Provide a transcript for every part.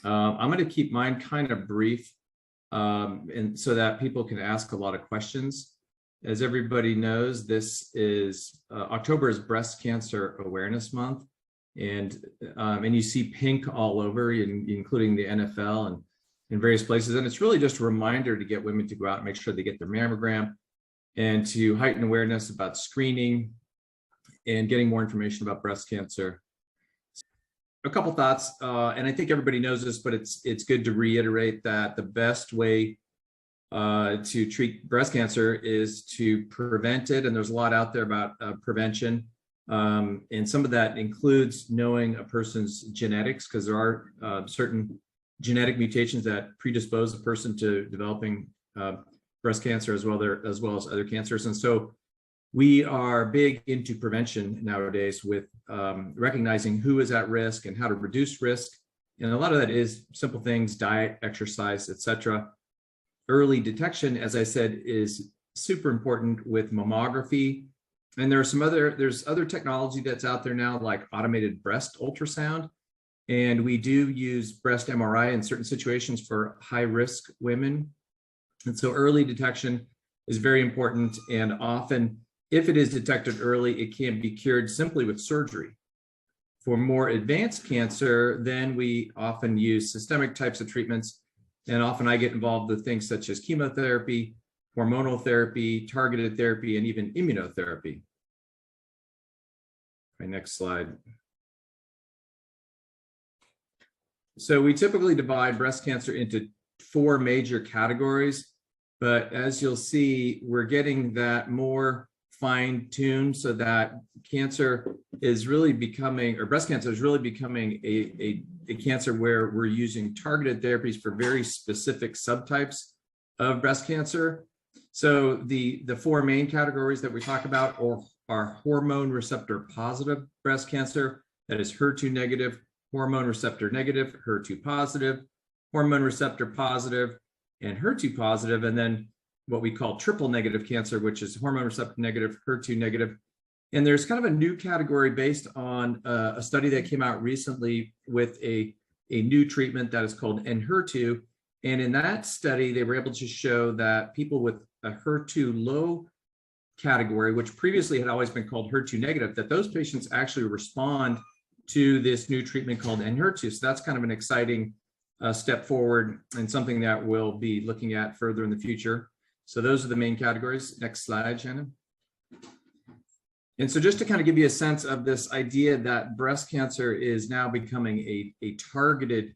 I'm going to keep mine kind of brief, and so that people can ask a lot of questions. As everybody knows, this is October is Breast Cancer Awareness Month, and you see pink all over, including the NFL and in various places. And it's really just a reminder to get women to go out and make sure they get their mammogram, and to heighten awareness about screening and getting more information about breast cancer. A couple thoughts, and I think everybody knows this, but it's good to reiterate that the best way to treat breast cancer is to prevent it. And there's a lot out there about prevention. And some of that includes knowing a person's genetics, because there are certain genetic mutations that predispose a person to developing breast cancer as well as other cancers. And so we are big into prevention nowadays with recognizing who is at risk and how to reduce risk. And a lot of that is simple things: diet, exercise, etc. Early detection, as I said, is super important with mammography. And there's other technology that's out there now, like automated breast ultrasound. And we do use breast MRI in certain situations for high-risk women. And so early detection is very important. And often, if it is detected early, it can be cured simply with surgery. For more advanced cancer, then we often use systemic types of treatments. And often I get involved with things such as chemotherapy, hormonal therapy, targeted therapy, and even immunotherapy. Okay, next slide. So we typically divide breast cancer into 4 major categories, but as you'll see, we're getting that more fine-tuned so that cancer is really becoming, or breast cancer is really becoming a cancer where we're using targeted therapies for very specific subtypes of breast cancer. So the 4 main categories that we talk about are hormone receptor positive breast cancer, that is HER2 negative, hormone receptor negative, HER2 positive, hormone receptor positive, and HER2 positive, and then what we call triple negative cancer, which is hormone receptor negative, HER2 negative. And there's kind of a new category based on a study that came out recently with a new treatment that is called Enhertu. And in that study, they were able to show that people with a HER2 low category, which previously had always been called HER2 negative, that those patients actually respond to this new treatment called Enhertu. So that's kind of an exciting step forward and something that we'll be looking at further in the future. So those are the main categories. Next slide, Shannon. And so just to kind of give you a sense of this idea that breast cancer is now becoming a targeted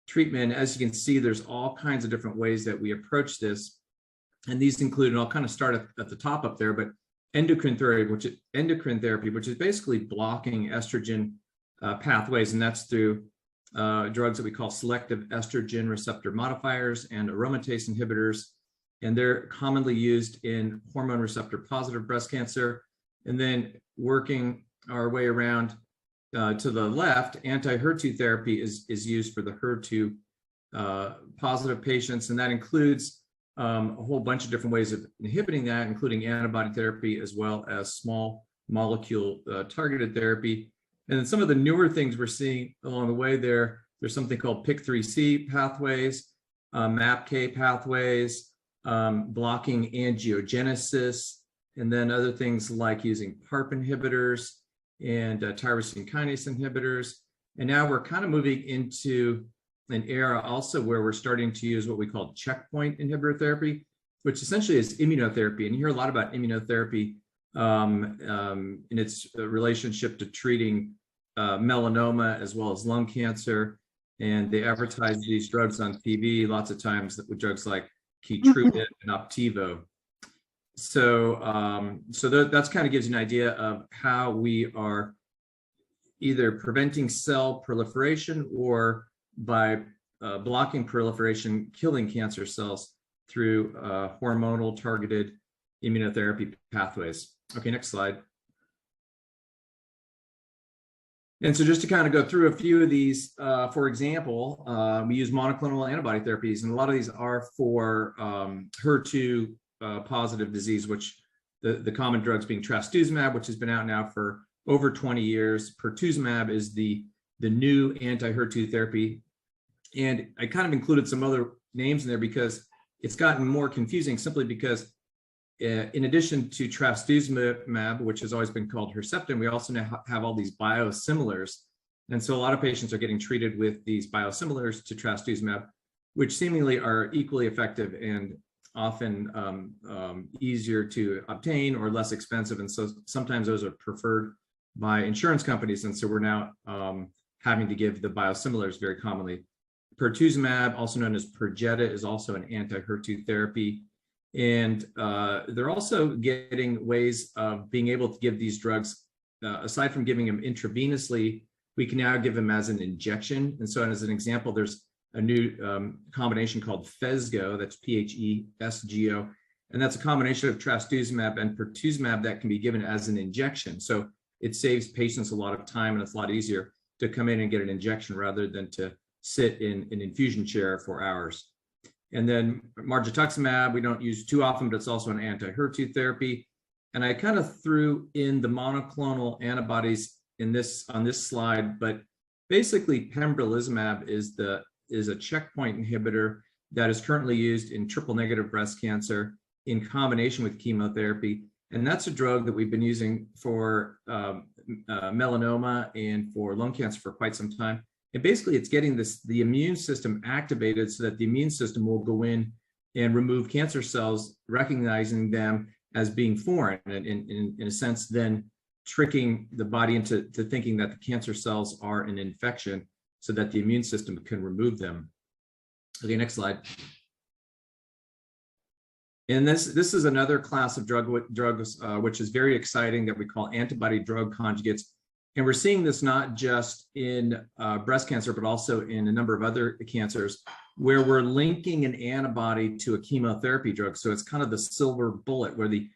treatment, as you can see, there's all kinds of different ways that we approach this. And these include, and I'll kind of start at the top up there, but endocrine therapy, which is basically blocking estrogen pathways, and that's through drugs that we call selective estrogen receptor modifiers and aromatase inhibitors. And they're commonly used in hormone receptor positive breast cancer. And then working our way around to the left, anti-HER2 therapy is used for the HER2 positive patients. And that includes a whole bunch of different ways of inhibiting that, including antibody therapy, as well as small molecule targeted therapy. And then some of the newer things we're seeing along the way there's something called PIK3C pathways, MAPK pathways, blocking angiogenesis, and then other things like using PARP inhibitors and tyrosine kinase inhibitors. And now we're kind of moving into an era also where we're starting to use what we call checkpoint inhibitor therapy, which essentially is immunotherapy. And you hear a lot about immunotherapy in its relationship to treating melanoma as well as lung cancer. And they advertise these drugs on TV lots of times with drugs like Keytruda and Opdivo. So that's kind of gives you an idea of how we are either preventing cell proliferation or by blocking proliferation, killing cancer cells through hormonal targeted immunotherapy pathways. Okay, next slide. And so just to kind of go through a few of these, for example, we use monoclonal antibody therapies, and a lot of these are for HER2 positive disease, which the common drugs being trastuzumab, which has been out now for over 20 years. Pertuzumab is the new anti-HER2 therapy. And I kind of included some other names in there because it's gotten more confusing simply because in addition to trastuzumab, which has always been called Herceptin, we also now have all these biosimilars. And so a lot of patients are getting treated with these biosimilars to trastuzumab, which seemingly are equally effective and often easier to obtain or less expensive. And so sometimes those are preferred by insurance companies. And so we're now having to give the biosimilars very commonly. Pertuzumab, also known as Perjeta, is also an anti-HER2 therapy. And they're also getting ways of being able to give these drugs, aside from giving them intravenously, we can now give them as an injection. And so as an example, there's a new combination called Phesgo, that's Phesgo, and that's a combination of trastuzumab and pertuzumab that can be given as an injection. So it saves patients a lot of time, and it's a lot easier to come in and get an injection rather than to sit in an infusion chair for hours. And then margetuximab, we don't use too often, but it's also an anti-HER2 therapy. And I kind of threw in the monoclonal antibodies on this slide, but basically pembrolizumab is a checkpoint inhibitor that is currently used in triple-negative breast cancer in combination with chemotherapy. And that's a drug that we've been using for melanoma and for lung cancer for quite some time. And basically it's getting the immune system activated so that the immune system will go in and remove cancer cells, recognizing them as being foreign, and in a sense then tricking the body into thinking that the cancer cells are an infection so that the immune system can remove them. Okay, next slide. And this is another class of drugs which is very exciting, that we call antibody drug conjugates. And we're seeing this not just in breast cancer, but also in a number of other cancers where we're linking an antibody to a chemotherapy drug. So it's kind of the silver bullet where the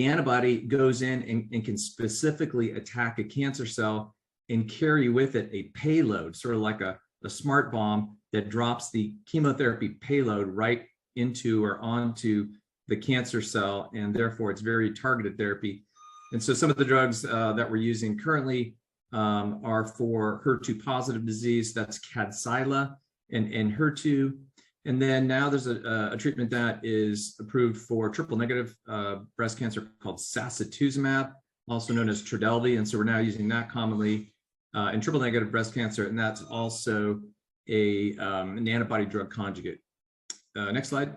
antibody goes in and can specifically attack a cancer cell and carry with it a payload, sort of like a smart bomb that drops the chemotherapy payload right into or onto the cancer cell, and therefore it's very targeted therapy. And so some of the drugs that we're using currently are for HER2 positive disease, that's Kadcyla and HER2. And then now there's a treatment that is approved for triple negative breast cancer called sacituzumab, also known as Trodelvy. And so we're now using that commonly in triple negative breast cancer, and that's also an antibody drug conjugate. Next slide.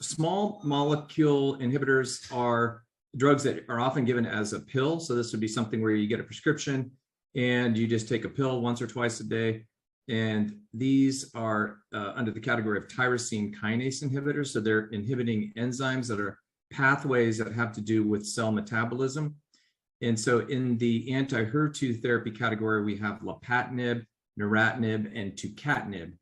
Small molecule inhibitors are drugs that are often given as a pill. So this would be something where you get a prescription and you just take a pill once or twice a day. And these are under the category of tyrosine kinase inhibitors. So they're inhibiting enzymes that are pathways that have to do with cell metabolism. And so in the anti-HER2 therapy category, we have lapatinib, neratinib, and tucatinib,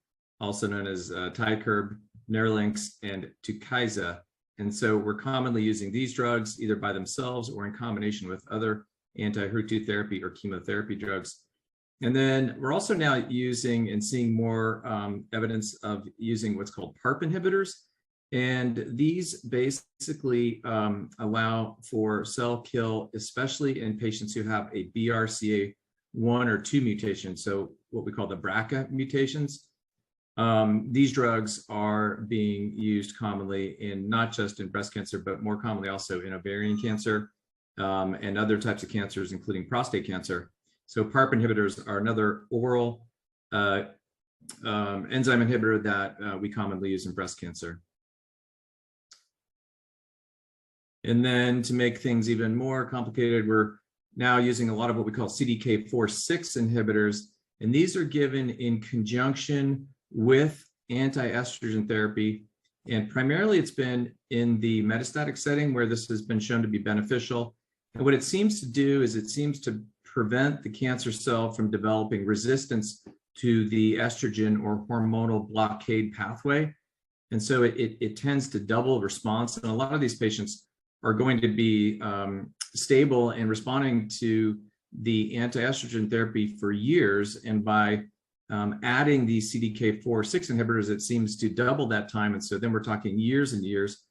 also known as Tykerb, Nerlynx, and Tukysa. And so we're commonly using these drugs either by themselves or in combination with other anti-HER2 therapy or chemotherapy drugs. And then we're also now using and seeing more evidence of using what's called PARP inhibitors. And these basically allow for cell kill, especially in patients who have a BRCA1 or 2 mutation, so what we call the BRCA mutations. These drugs are being used commonly in not just in breast cancer, but more commonly also in ovarian cancer and other types of cancers, including prostate cancer. So PARP inhibitors are another oral enzyme inhibitor that we commonly use in breast cancer. And then to make things even more complicated, we're now using a lot of what we call CDK4/6 inhibitors. And these are given in conjunction with anti-estrogen therapy. And primarily it's been in the metastatic setting where this has been shown to be beneficial. And what it seems to do is it seems to prevent the cancer cell from developing resistance to the estrogen or hormonal blockade pathway. And so it tends to double response. And a lot of these patients are going to be stable and responding to the anti-estrogen therapy for years. And by adding these CDK4/6 inhibitors, it seems to double that time. And so then we're talking years and years.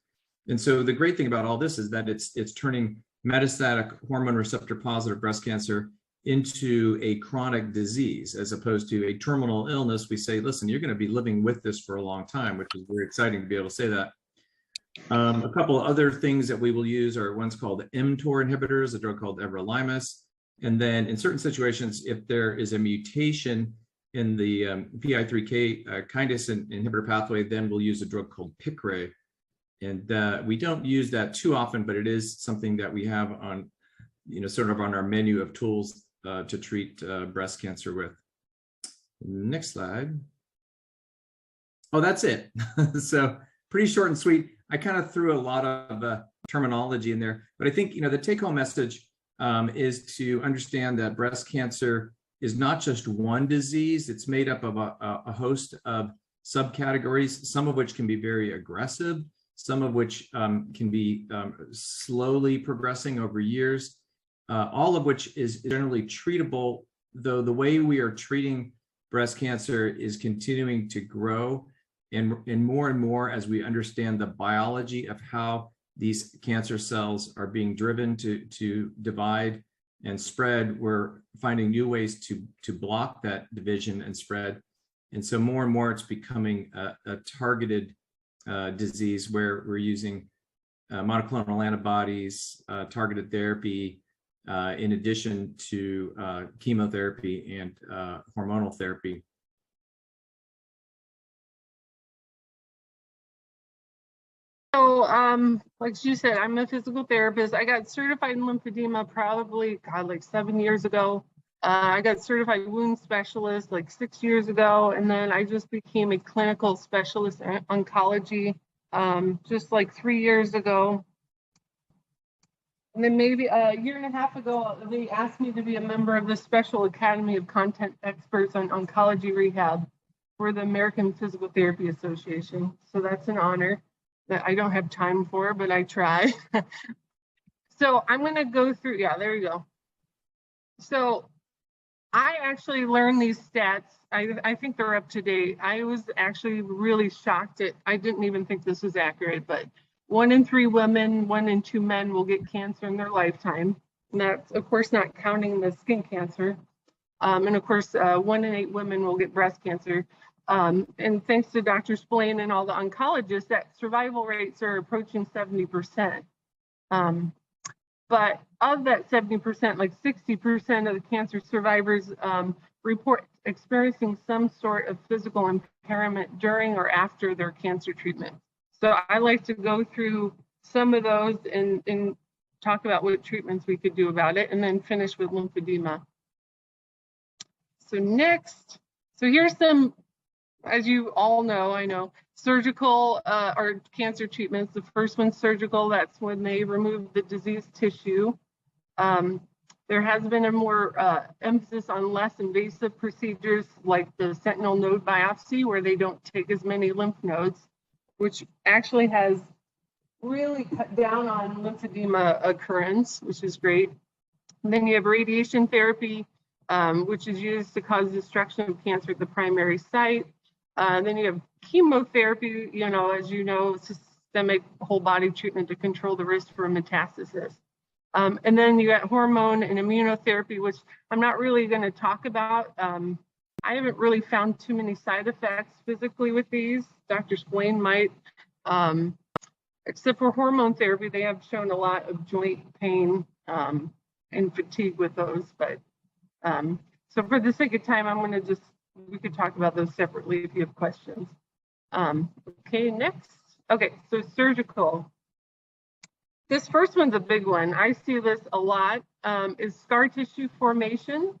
And so the great thing about all this is that it's turning metastatic hormone receptor positive breast cancer into a chronic disease as opposed to a terminal illness. We say, listen, you're going to be living with this for a long time, which is very exciting to be able to say that. A couple of other things that we will use are one's called mTOR inhibitors, a drug called everolimus. And then in certain situations, if there is a mutation in the PI3K kinase inhibitor pathway, then we'll use a drug called Piqray. And we don't use that too often, but it is something that we have on, sort of on our menu of tools to treat breast cancer with. Next slide. Oh, that's it. So pretty short and sweet. I kind of threw a lot of terminology in there, but I think, the take-home message is to understand that breast cancer is not just one disease. It's made up of a host of subcategories, some of which can be very aggressive, some of which can be slowly progressing over years, all of which is generally treatable, though the way we are treating breast cancer is continuing to grow. And more as we understand the biology of how these cancer cells are being driven to divide and spread, we're finding new ways to block that division and spread. And so more and more it's becoming a targeted disease where we're using monoclonal antibodies, targeted therapy, in addition to chemotherapy and hormonal therapy. So, like you said, I'm a physical therapist. I got certified in lymphedema probably, like 7 years ago. I got certified wound specialist like 6 years ago, and then I just became a clinical specialist in oncology just like 3 years ago. And then maybe a year and a half ago, they asked me to be a member of the Special Academy of Content Experts on Oncology Rehab for the American Physical Therapy Association. So that's an honor that I don't have time for, but I try. So I'm going to go through, yeah, there you go. So I actually learned these stats. I think they're up to date. I was actually really shocked I didn't even think this was accurate, but 1 in 3 women, 1 in 2 men will get cancer in their lifetime. And that's, of course, not counting the skin cancer. And of course, 1 in 8 women will get breast cancer. And thanks to Dr. Spillane and all the oncologists, that survival rates are approaching 70%. But of that 70%, like 60% of the cancer survivors report experiencing some sort of physical impairment during or after their cancer treatment. So I like to go through some of those and talk about what treatments we could do about it, and then finish with lymphedema. So next, so here's some, as you all know, I know, surgical or cancer treatments. The first one's surgical. That's when they remove the diseased tissue. There has been a more emphasis on less invasive procedures like the sentinel node biopsy, where they don't take as many lymph nodes, which actually has really cut down on lymphedema occurrence, which is great. And then you have radiation therapy, which is used to cause destruction of cancer at the primary site. Then you have chemotherapy, as you know, systemic whole body treatment to control the risk for metastasis. And then you got hormone and immunotherapy, which I'm not really going to talk about. I haven't really found too many side effects physically with these. Dr. Spillane might, except for hormone therapy, they have shown a lot of joint pain and fatigue with those. But so for the sake of time, I'm going to we could talk about those separately if you have questions. Okay, next. Okay, so surgical. This first one's a big one. I see this a lot, is scar tissue formation.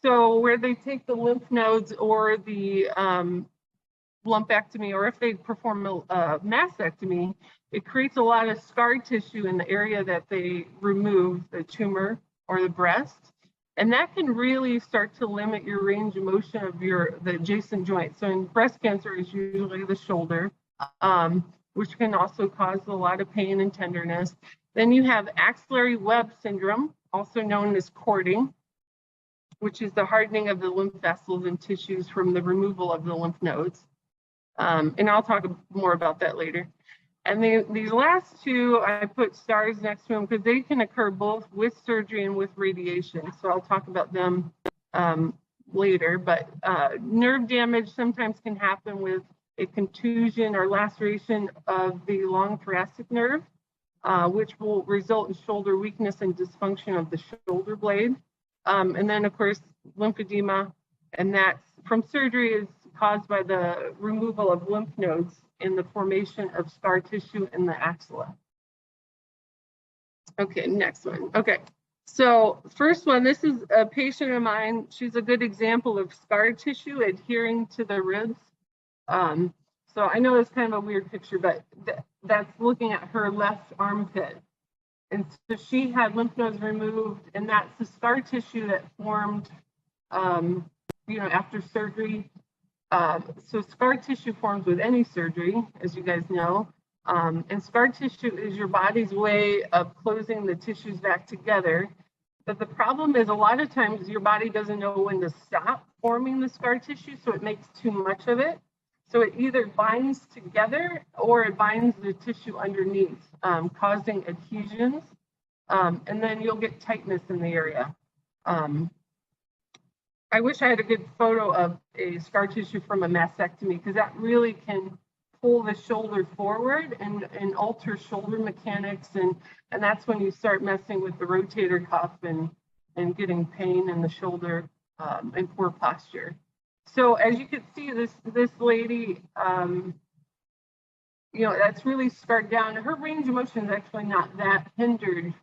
So where they take the lymph nodes or the lumpectomy, or if they perform a mastectomy, it creates a lot of scar tissue in the area that they remove, the tumor or the breast. And that can really start to limit your range of motion of the adjacent joint. So in breast cancer, it's usually the shoulder, which can also cause a lot of pain and tenderness. Then you have axillary web syndrome, also known as cording, which is the hardening of the lymph vessels and tissues from the removal of the lymph nodes. And I'll talk more about that later. And these last two, I put stars next to them because they can occur both with surgery and with radiation. So I'll talk about them later. But nerve damage sometimes can happen with a contusion or laceration of the long thoracic nerve, which will result in shoulder weakness and dysfunction of the shoulder blade. And then, of course, lymphedema, and that's from surgery, is caused by the removal of lymph nodes in the formation of scar tissue in the axilla. Okay, next one. Okay, so first one, this is a patient of mine. She's a good example of scar tissue adhering to the ribs. So I know it's kind of a weird picture, but that's looking at her left armpit. And so she had lymph nodes removed, and that's the scar tissue that formed, after surgery. So scar tissue forms with any surgery, as you guys know. And scar tissue is your body's way of closing the tissues back together. But the problem is a lot of times your body doesn't know when to stop forming the scar tissue, so it makes too much of it. So it either binds together or it binds the tissue underneath, causing adhesions. And then you'll get tightness in the area. I wish I had a good photo of a scar tissue from a mastectomy, because that really can pull the shoulder forward and alter shoulder mechanics. And that's when you start messing with the rotator cuff and getting pain in the shoulder and poor posture. So as you can see, this lady, that's really scarred down. Her range of motion is actually not that hindered,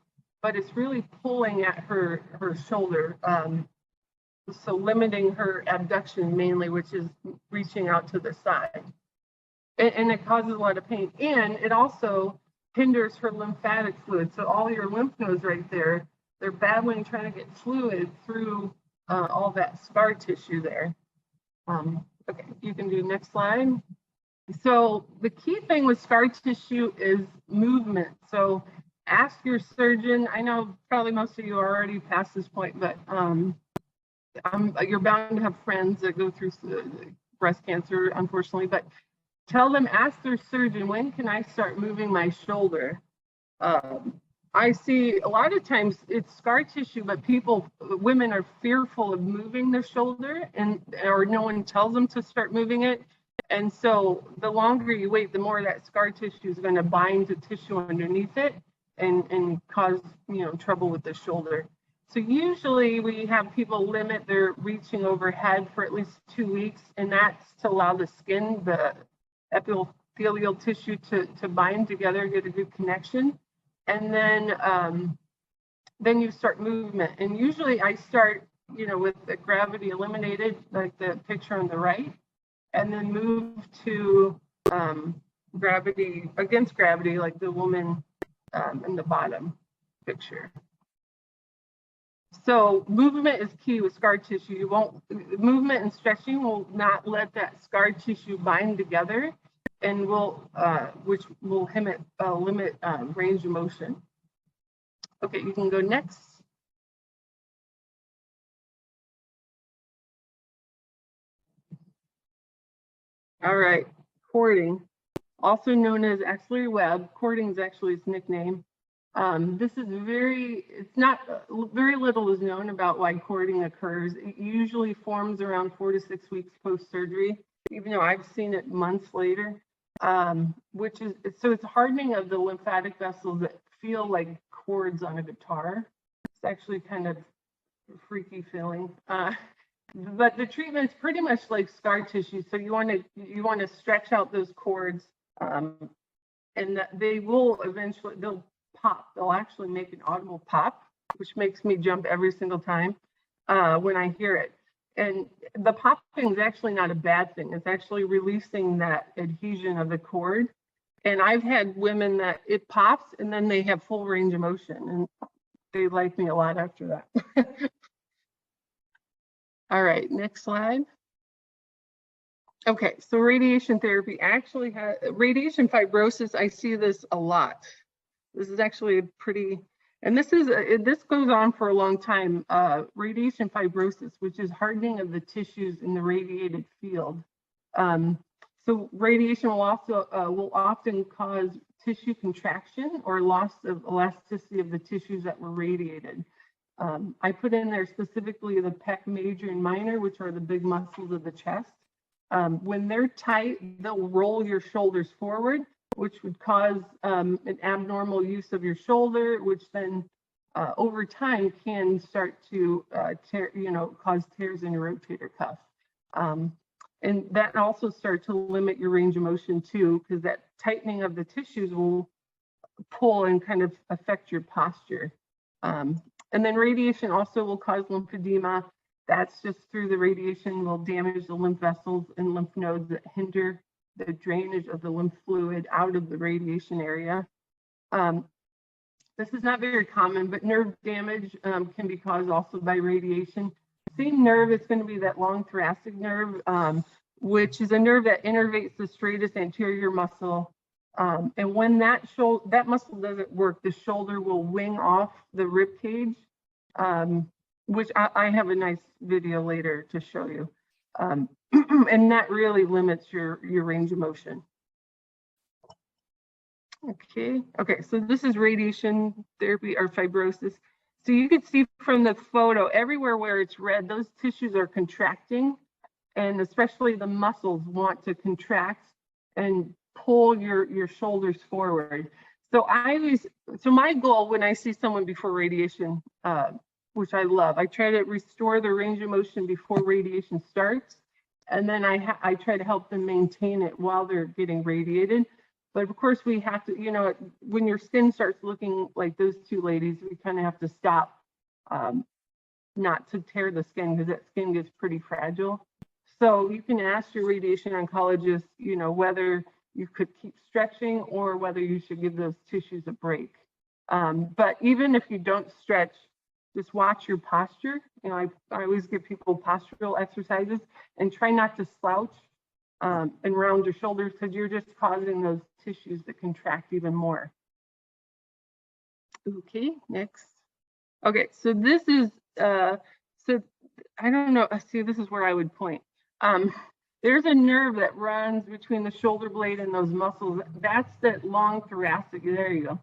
but it's really pulling at her shoulder. So limiting her abduction mainly, which is reaching out to the side. And it causes a lot of pain. And it also hinders her lymphatic fluid. So all your lymph nodes right there, they're battling, trying to get fluid through all that scar tissue there. Okay, you can do next slide. So the key thing with scar tissue is movement. So ask your surgeon. I know probably most of you are already past this point, but you're bound to have friends that go through breast cancer, unfortunately, but tell them, ask their surgeon, when can I start moving my shoulder? I see a lot of times it's scar tissue, but women are fearful of moving their shoulder, or no one tells them to start moving it. And so the longer you wait, the more that scar tissue is going to bind to tissue underneath it and cause trouble with the shoulder. So usually we have people limit their reaching overhead for at least 2 weeks, and that's to allow the skin, the epithelial tissue to bind together, get a good connection. And then you start movement. And usually I start, with the gravity eliminated, like the picture on the right, and then move to gravity, against gravity, like the woman in the bottom picture. So movement is key with scar tissue. Movement and stretching will not let that scar tissue bind together, and which will limit range of motion. Okay, you can go next. All right, cording, also known as axillary web. Cording is actually its nickname. This is very little is known about why cording occurs. It usually forms around 4 to 6 weeks post-surgery, even though I've seen it months later, so it's hardening of the lymphatic vessels that feel like chords on a guitar. It's actually kind of a freaky feeling. But the treatment's pretty much like scar tissue. So you want to stretch out those cords, and they will eventually, they'll pop. They'll actually make an audible pop, which makes me jump every single time when I hear it. And the popping is actually not a bad thing. It's actually releasing that adhesion of the cord. And I've had women that it pops and then they have full range of motion, and they like me a lot after that. All right, next slide. Okay, so radiation therapy actually has radiation fibrosis. I see this a lot. This is actually a pretty, and this goes on for a long time. Radiation fibrosis, which is hardening of the tissues in the radiated field. So radiation will also will often cause tissue contraction or loss of elasticity of the tissues that were radiated. I put in there specifically the pec major and minor, which are the big muscles of the chest. When they're tight, they'll roll your shoulders forward, which would cause an abnormal use of your shoulder, which then over time can start to cause tears in your rotator cuff. And that also starts to limit your range of motion too, because that tightening of the tissues will pull and kind of affect your posture. And then radiation also will cause lymphedema. That's just through the radiation will damage the lymph vessels and lymph nodes that hinder the drainage of the lymph fluid out of the radiation area. This is not very common, but nerve damage can be caused also by radiation. Same nerve, it's going to be that long thoracic nerve, which is a nerve that innervates the stratus anterior muscle. And when that muscle doesn't work, the shoulder will wing off the rib cage, which I have a nice video later to show you. And that really limits your range of motion. Okay, so this is radiation therapy or fibrosis. So you can see from the photo, everywhere where it's red, those tissues are contracting, and especially the muscles want to contract and pull your shoulders forward. So my goal when I see someone before radiation, which I love, I try to restore the range of motion before radiation starts, and then I try to help them maintain it while they're getting radiated. But of course, we have to, when your skin starts looking like those two ladies, we kind of have to stop, not to tear the skin, because that skin gets pretty fragile. So you can ask your radiation oncologist, whether you could keep stretching or whether you should give those tissues a break. But even if you don't stretch, just watch your posture. I always give people postural exercises and try not to slouch and round your shoulders, because you're just causing those tissues to contract even more. Okay, next. Okay, so this is, so I don't know, see, this is where I would point. There's a nerve that runs between the shoulder blade and those muscles. That's that long thoracic, there you go.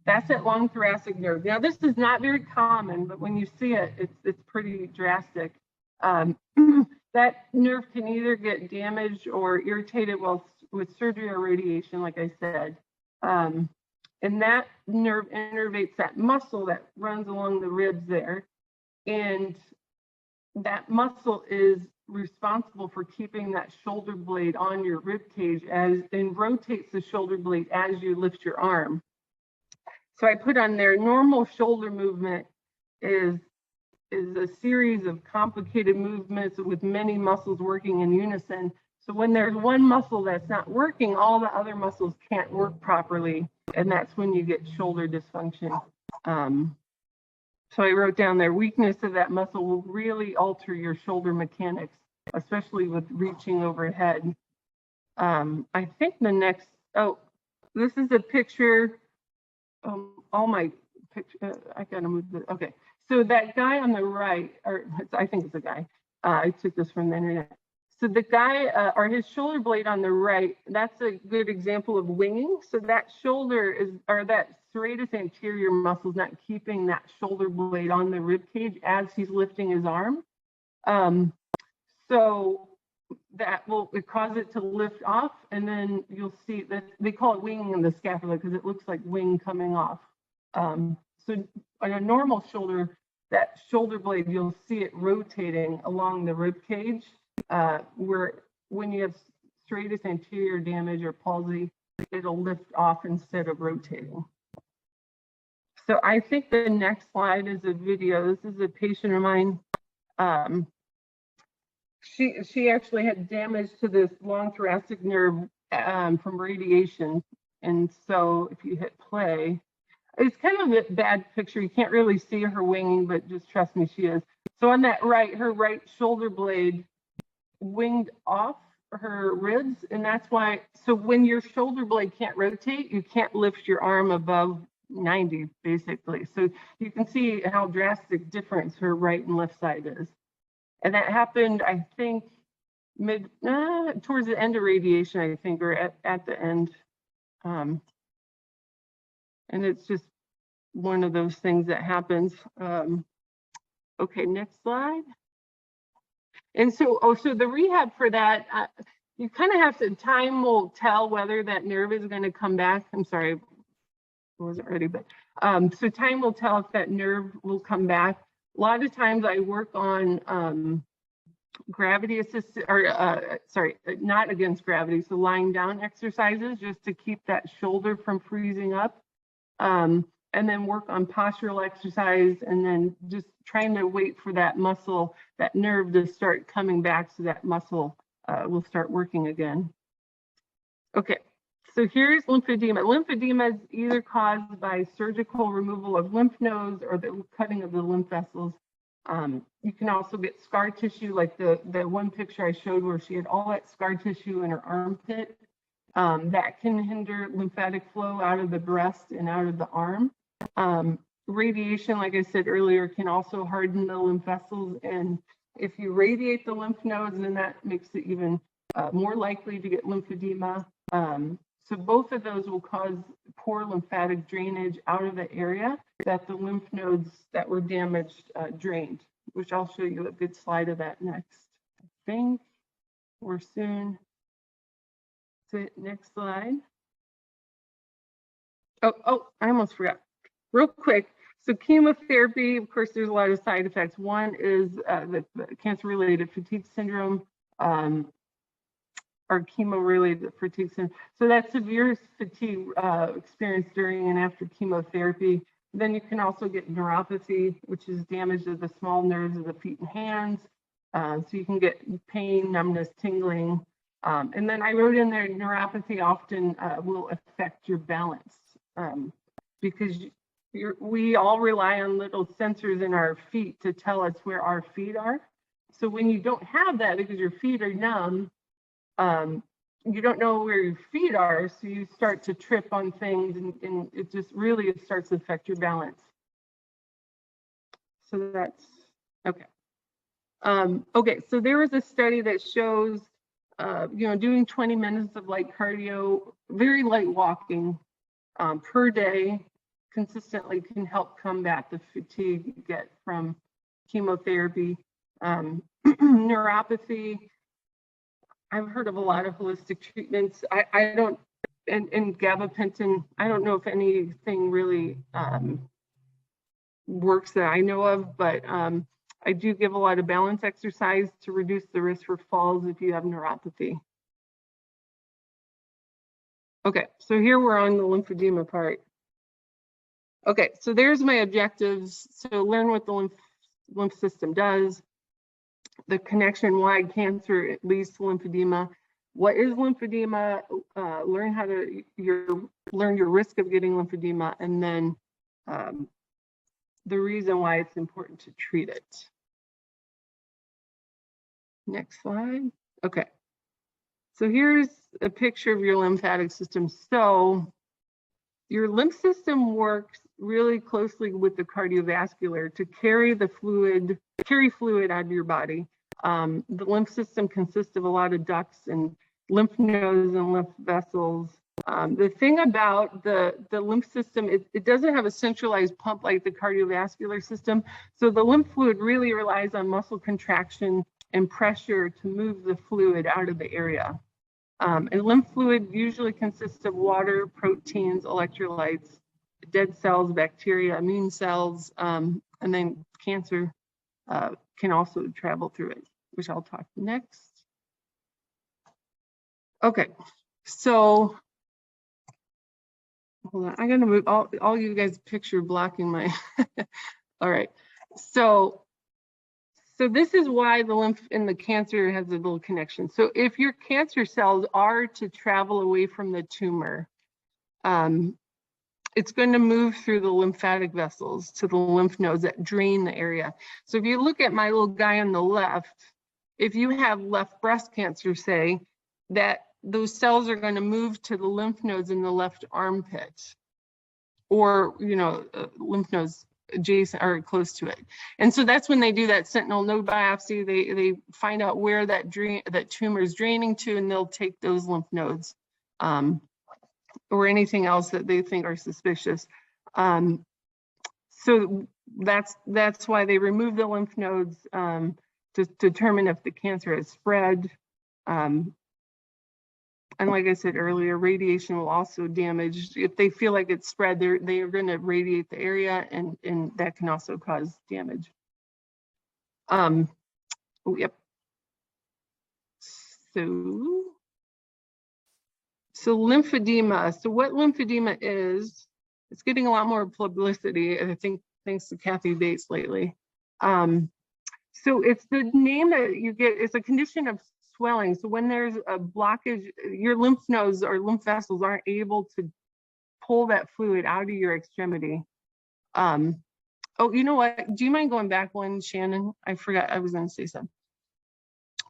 That's that long thoracic nerve. Now, this is not very common, but when you see it, it's pretty drastic. That nerve can either get damaged or irritated with surgery or radiation, like I said. And that nerve innervates that muscle that runs along the ribs there. And that muscle is responsible for keeping that shoulder blade on your rib cage and rotates the shoulder blade as you lift your arm. So I put on there, normal shoulder movement is a series of complicated movements with many muscles working in unison. So when there's one muscle that's not working, all the other muscles can't work properly. And that's when you get shoulder dysfunction. So I wrote down there, weakness of that muscle will really alter your shoulder mechanics, especially with reaching overhead. I think the next, this is a picture. All my picture, I gotta move the, okay. So that guy on the right, or I think it's a guy, I took this from the internet. So the guy, or his shoulder blade on the right, that's a good example of winging. So that shoulder is, or that serratus anterior muscle is not keeping that shoulder blade on the rib cage as he's lifting his arm. So that will cause it to lift off, and then you'll see that they call it winging in the scapula because it looks like wing coming off. So on a normal shoulder, that shoulder blade, you'll see it rotating along the rib cage, where when you have serratus anterior damage or palsy, it'll lift off instead of rotating. So I think the next slide is a video. This is a patient of mine. She actually had damage to this long thoracic nerve from radiation. And so if you hit play, it's kind of a bad picture. You can't really see her winging, but just trust me, she is. So on that right, her right shoulder blade winged off her ribs. And that's why, so when your shoulder blade can't rotate, you can't lift your arm above 90, basically. So you can see how drastic difference her right and left side is. And that happened, I think, towards the end of radiation, I think, or at the end. And it's just one of those things that happens. Okay, next slide. And so, so the rehab for that, you kind of have to, time will tell whether that nerve is going to come back. I'm sorry, it wasn't ready, but so time will tell if that nerve will come back. A lot of times I work on gravity assisted, or sorry, not against gravity, so lying down exercises just to keep that shoulder from freezing up. And then work on postural exercise, and then just trying to wait for that muscle, that nerve to start coming back so that muscle will start working again. Okay, so here's lymphedema. Lymphedema is either caused by surgical removal of lymph nodes or the cutting of the lymph vessels. You can also get scar tissue, like the one picture I showed where she had all that scar tissue in her armpit. That can hinder lymphatic flow out of the breast and out of the arm. Radiation, like I said earlier, can also harden the lymph vessels, and if you radiate the lymph nodes, then that makes it even more likely to get lymphedema. So both of those will cause poor lymphatic drainage out of the area that the lymph nodes that were damaged drained, which I'll show you a good slide of that next. I think we're soon. So next slide. Oh, I almost forgot. Real quick. So chemotherapy, of course, there's a lot of side effects. One is the cancer-related fatigue syndrome, or chemo-related fatigue syndrome. So that's severe fatigue experienced during and after chemotherapy. Then you can also get neuropathy, which is damage of the small nerves of the feet and hands. So you can get pain, numbness, tingling. And then I wrote in there, neuropathy often will affect your balance because we all rely on little sensors in our feet to tell us where our feet are. So when you don't have that because your feet are numb, you don't know where your feet are, so you start to trip on things, and it just really starts to affect your balance. So that's okay. Okay, so there was a study that shows, doing 20 minutes of light cardio, very light walking per day consistently can help combat the fatigue you get from chemotherapy. Neuropathy, I've heard of a lot of holistic treatments. I don't, and gabapentin, I don't know if anything really works that I know of, but I do give a lot of balance exercise to reduce the risk for falls if you have neuropathy. Okay, so here we're on the lymphedema part. Okay, so there's my objectives. So learn what the lymph system does, the connection why cancer leads to lymphedema. What is lymphedema? Learn how to learn your risk of getting lymphedema, and then the reason why it's important to treat it. Next slide. Okay. So here's a picture of your lymphatic system. So your lymph system works really closely with the cardiovascular to carry fluid out of your body. The lymph system consists of a lot of ducts and lymph nodes and lymph vessels. The thing about the lymph system, it doesn't have a centralized pump like the cardiovascular system. So the lymph fluid really relies on muscle contraction and pressure to move the fluid out of the area. And lymph fluid usually consists of water, proteins, electrolytes, dead cells, bacteria, immune cells, and then cancer can also travel through it, which I'll talk next. Okay, so hold on, I'm gonna move all you guys picture blocking my, all right. So this is why the lymph in the cancer has a little connection. So if your cancer cells are to travel away from the tumor, it's going to move through the lymphatic vessels to the lymph nodes that drain the area. So if you look at my little guy on the left, if you have left breast cancer, say, that those cells are going to move to the lymph nodes in the left armpit, or lymph nodes adjacent or close to it. And so that's when they do that sentinel node biopsy. They find out where that tumor is draining to, and they'll take those lymph nodes or anything else that they think are suspicious. So that's why they remove the lymph nodes to determine if the cancer has spread. And like I said earlier, radiation will also damage. If they feel like it's spread, they are going to radiate the area, and that can also cause damage. Yep. So lymphedema. So what lymphedema is, it's getting a lot more publicity, I think, thanks to Kathy Bates lately. So it's the name that you get, it's a condition of swelling. So when there's a blockage, your lymph nodes or lymph vessels aren't able to pull that fluid out of your extremity. Oh, you know what? Do you mind going back one, Shannon? I forgot I was going to say something.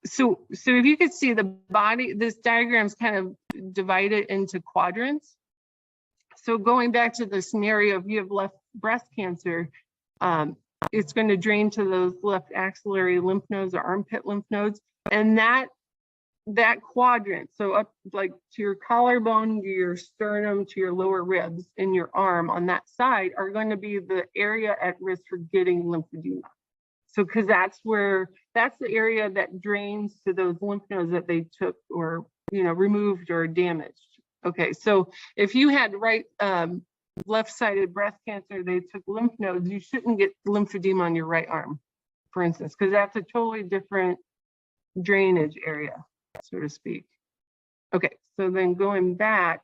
So if you could see the body, this diagram's kind of divided into quadrants. So going back to the scenario, if you have left breast cancer, it's going to drain to those left axillary lymph nodes or armpit lymph nodes. And that quadrant, so up like to your collarbone, to your sternum, to your lower ribs, and your arm on that side are going to be the area at risk for getting lymphedema. So because that's the area that drains to those lymph nodes that they took or removed or damaged. Okay, so if you had left-sided breast cancer, they took lymph nodes, you shouldn't get lymphedema on your right arm, for instance, because that's a totally different drainage area, so to speak. Okay, so then going back,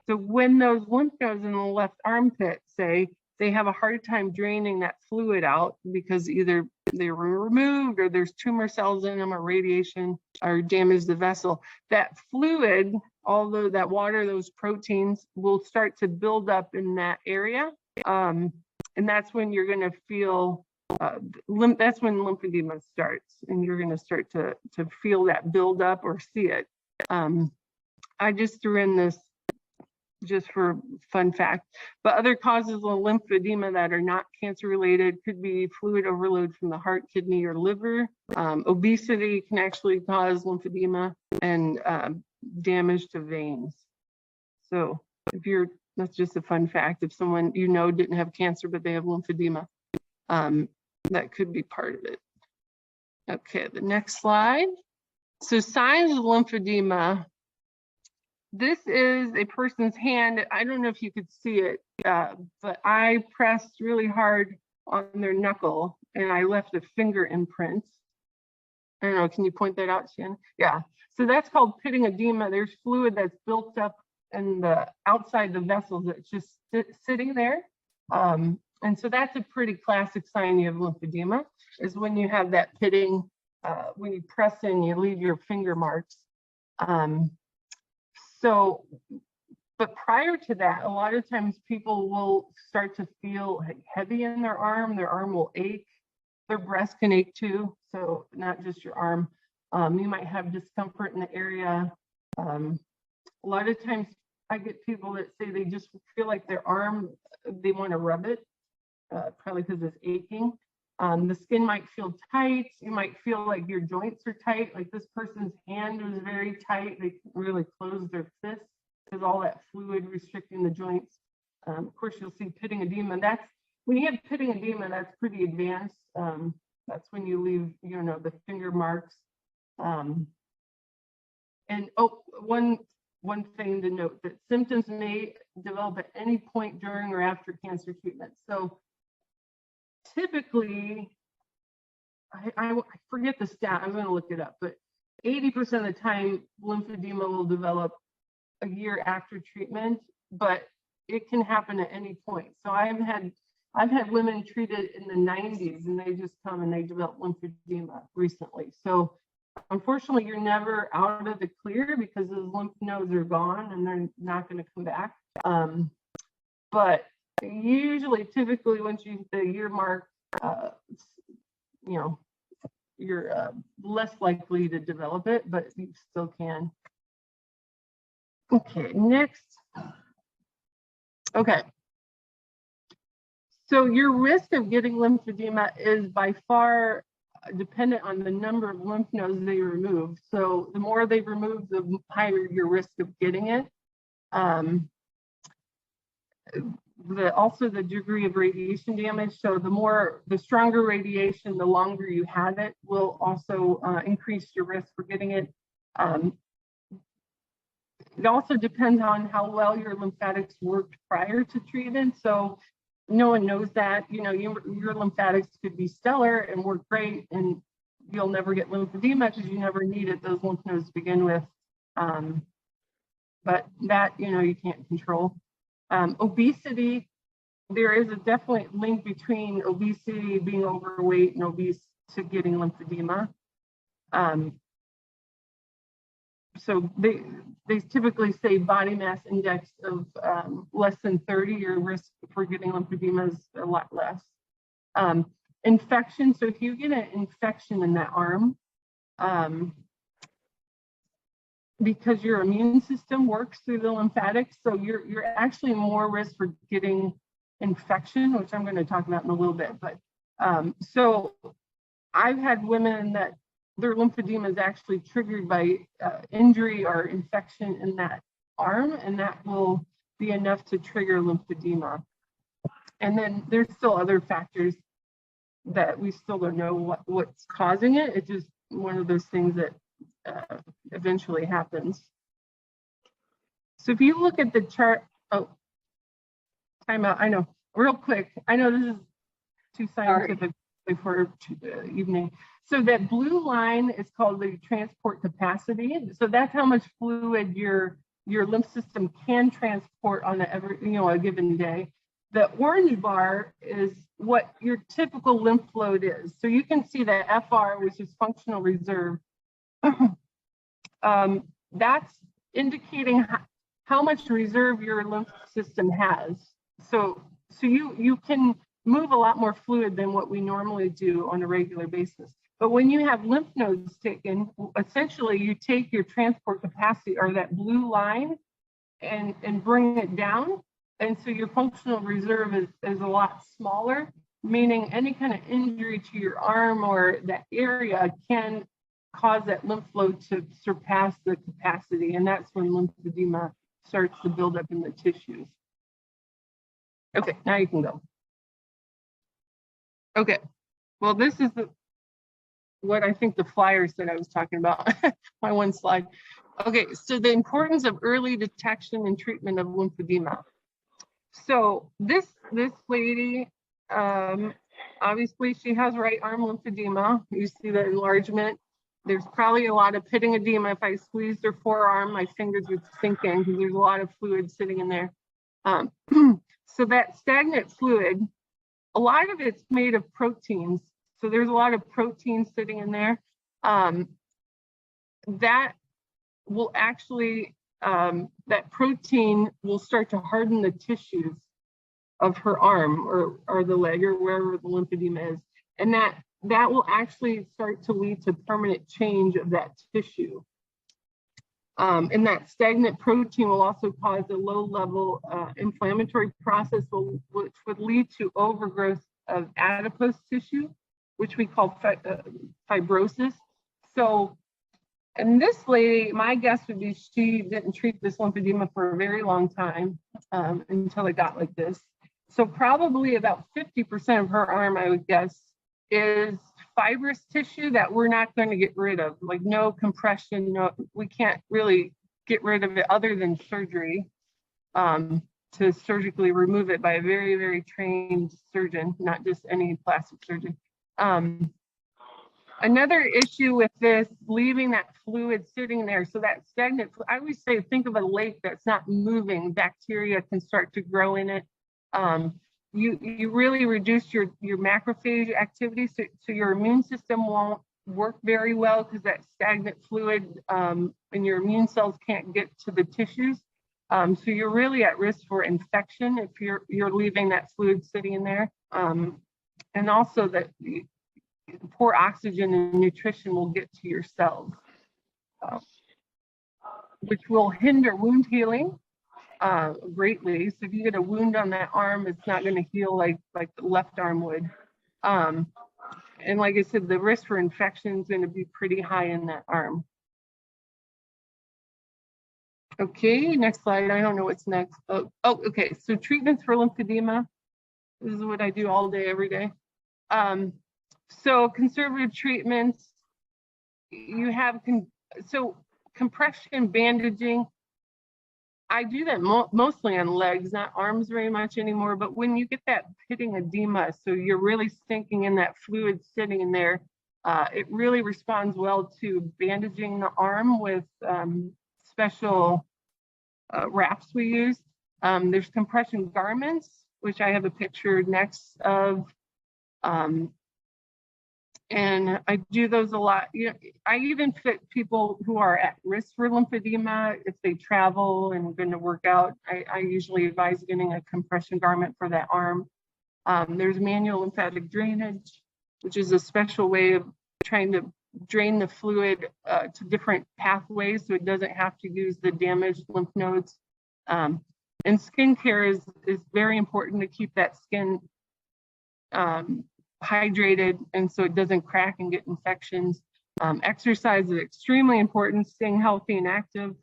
so when those lymph nodes in the left armpit, say, they have a hard time draining that fluid out because either they were removed or there's tumor cells in them or radiation or damage the vessel, that fluid, although that water, those proteins will start to build up in that area. And that's when you're going to feel, that's when lymphedema starts, and you're going to start to feel that build up or see it. I just threw in this just for fun fact, but other causes of lymphedema that are not cancer related could be fluid overload from the heart, kidney, or liver. Obesity can actually cause lymphedema, and damage to veins. So that's just a fun fact. If someone didn't have cancer, but they have lymphedema, that could be part of it. Okay, the next slide. So signs of lymphedema. This is a person's hand. I don't know if you could see it, but I pressed really hard on their knuckle and I left a finger imprint. I don't know, can you point that out, Shannon? Yeah, so that's called pitting edema. There's fluid that's built up in the outside the vessels that's just sitting there. And so that's a pretty classic sign you have lymphedema, is when you have that pitting, when you press in, you leave your finger marks. But prior to that, a lot of times people will start to feel heavy in their arm will ache, their breast can ache too, so not just your arm. You might have discomfort in the area. A lot of times I get people that say they just feel like their arm, they want to rub it, probably because it's aching. The skin might feel tight. You might feel like your joints are tight, like this person's hand was very tight. They couldn't really close their fist because all that fluid restricting the joints. Of course, you'll see pitting edema. That's when you have pitting edema, that's pretty advanced. That's when you leave, the finger marks. And one thing to note, that symptoms may develop at any point during or after cancer treatment. So typically, I forget the stat, I'm going to look it up, but 80% of the time lymphedema will develop a year after treatment, but it can happen at any point. So I've had women treated in the 90s and they just come and they develop lymphedema recently. So unfortunately, you're never out of the clear because those lymph nodes are gone and they're not going to come back. But usually, typically, once you hit the year mark, you're less likely to develop it, but you still can. Okay, next. Okay. So your risk of getting lymphedema is by far dependent on the number of lymph nodes they remove. So the more they remove, the higher your risk of getting it. Also the degree of radiation damage. So the stronger radiation, the longer you have it, will also increase your risk for getting it. It also depends on how well your lymphatics worked prior to treatment. So no one knows that. You know, your lymphatics could be stellar and work great, and you'll never get lymphedema because you never needed those lymph nodes to begin with. But that, you know, you can't control. Obesity, there is a definite link between obesity, being overweight and obese, to getting lymphedema. So they typically say body mass index of less than 30, your risk for getting lymphedema is a lot less. Infection, so if you get an infection in that arm, because your immune system works through the lymphatics, so you're actually more risk for getting infection, which I'm going to talk about in a little bit. But so I've had women that their lymphedema is actually triggered by injury or infection in that arm, and that will be enough to trigger lymphedema. And then there's still other factors that we still don't know what's causing it. It's just one of those things that eventually happens. So if you look at the chart, oh, time out, I know, real quick. I know this is too scientific for evening. So that blue line is called the transport capacity. So that's how much fluid your lymph system can transport on a given day. The orange bar is what your typical lymph load is. So you can see that FR, which is functional reserve, that's indicating how much reserve your lymph system has. So you can move a lot more fluid than what we normally do on a regular basis. But when you have lymph nodes taken, essentially you take your transport capacity, or that blue line, and bring it down. And so your functional reserve is a lot smaller, meaning any kind of injury to your arm or that area can cause that lymph flow to surpass the capacity. And that's when lymphedema starts to build up in the tissues. Okay, now you can go. Okay, well, this is what I think the flyer said I was talking about, my one slide. Okay, so the importance of early detection and treatment of lymphedema. So this lady, obviously she has right arm lymphedema. You see the enlargement. There's probably a lot of pitting edema. If I squeezed her forearm, my fingers would sink in because there's a lot of fluid sitting in there. So that stagnant fluid, a lot of it's made of proteins. So there's a lot of protein sitting in there. That will actually, that protein will start to harden the tissues of her arm or the leg or wherever the lymphedema is. And that will actually start to lead to permanent change of that tissue. And that stagnant protein will also cause a low level inflammatory process, which would lead to overgrowth of adipose tissue, which we call fibrosis. So, and this lady, my guess would be she didn't treat this lymphedema for a very long time until it got like this. So probably about 50% of her arm, I would guess, is fibrous tissue that we're not going to get rid of, like no compression, we can't really get rid of it other than surgery, to surgically remove it by a very, very trained surgeon, not just any plastic surgeon. Another issue with this, leaving that fluid sitting there, so that stagnant, I always say, think of a lake that's not moving, bacteria can start to grow in it. You really reduce your macrophage activity, so your immune system won't work very well because that stagnant fluid and your immune cells can't get to the tissues. So you're really at risk for infection if you're leaving that fluid sitting in there. And also that poor oxygen and nutrition will get to your cells, which will hinder wound healing greatly. So if you get a wound on that arm, it's not going to heal like the left arm would. And like I said, the risk for infection is going to be pretty high in that arm. Okay, next slide. I don't know what's next. Oh, okay. So treatments for lymphedema. This is what I do all day, every day. So conservative treatments, you have, so compression bandaging. I do that mostly on legs, not arms very much anymore, but when you get that pitting edema, so you're really sinking in that fluid sitting in there, it really responds well to bandaging the arm with special wraps we use. There's compression garments, which I have a picture next of. And I do those a lot. You know, I even fit people who are at risk for lymphedema if they travel and are going to work out. I usually advise getting a compression garment for that arm. There's manual lymphatic drainage, which is a special way of trying to drain the fluid to different pathways so it doesn't have to use the damaged lymph nodes. And skincare is very important to keep that skin hydrated and so it doesn't crack and get infections. Exercise is extremely important, staying healthy and active.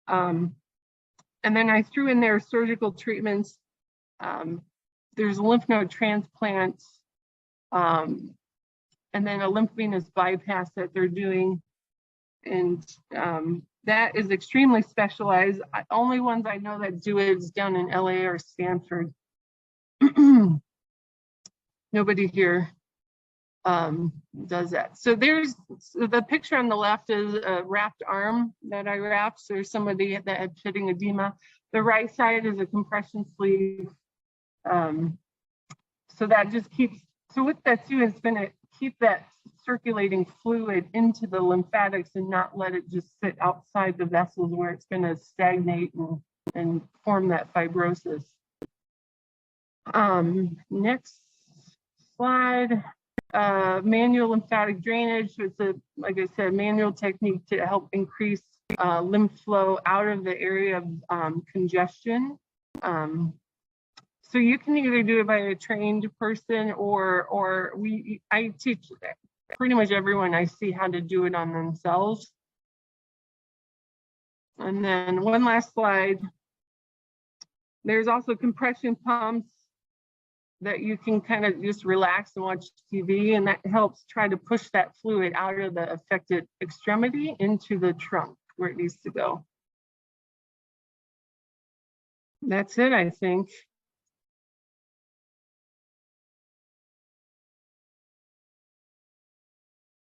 And then I threw in there surgical treatments. There's lymph node transplants, and then a lymph venous bypass that they're doing. And that is extremely specialized. Only ones I know that do it is down in LA or Stanford. Nobody here does that. So there's the picture on the left is a wrapped arm that I wrapped. So there's somebody that had pitting edema. The right side is a compression sleeve. So that just keeps, so what that's doing is going to keep that circulating fluid into the lymphatics and not let it just sit outside the vessels where it's going to stagnate and form that fibrosis. Next slide, manual lymphatic drainage. So it's a, like I said, manual technique to help increase lymph flow out of the area of congestion. So you can either do it by a trained person or I teach pretty much everyone I see how to do it on themselves. And then one last slide. There's also compression pumps that you can kind of just relax and watch TV, and that helps try to push that fluid out of the affected extremity into the trunk where it needs to go. That's it, I think.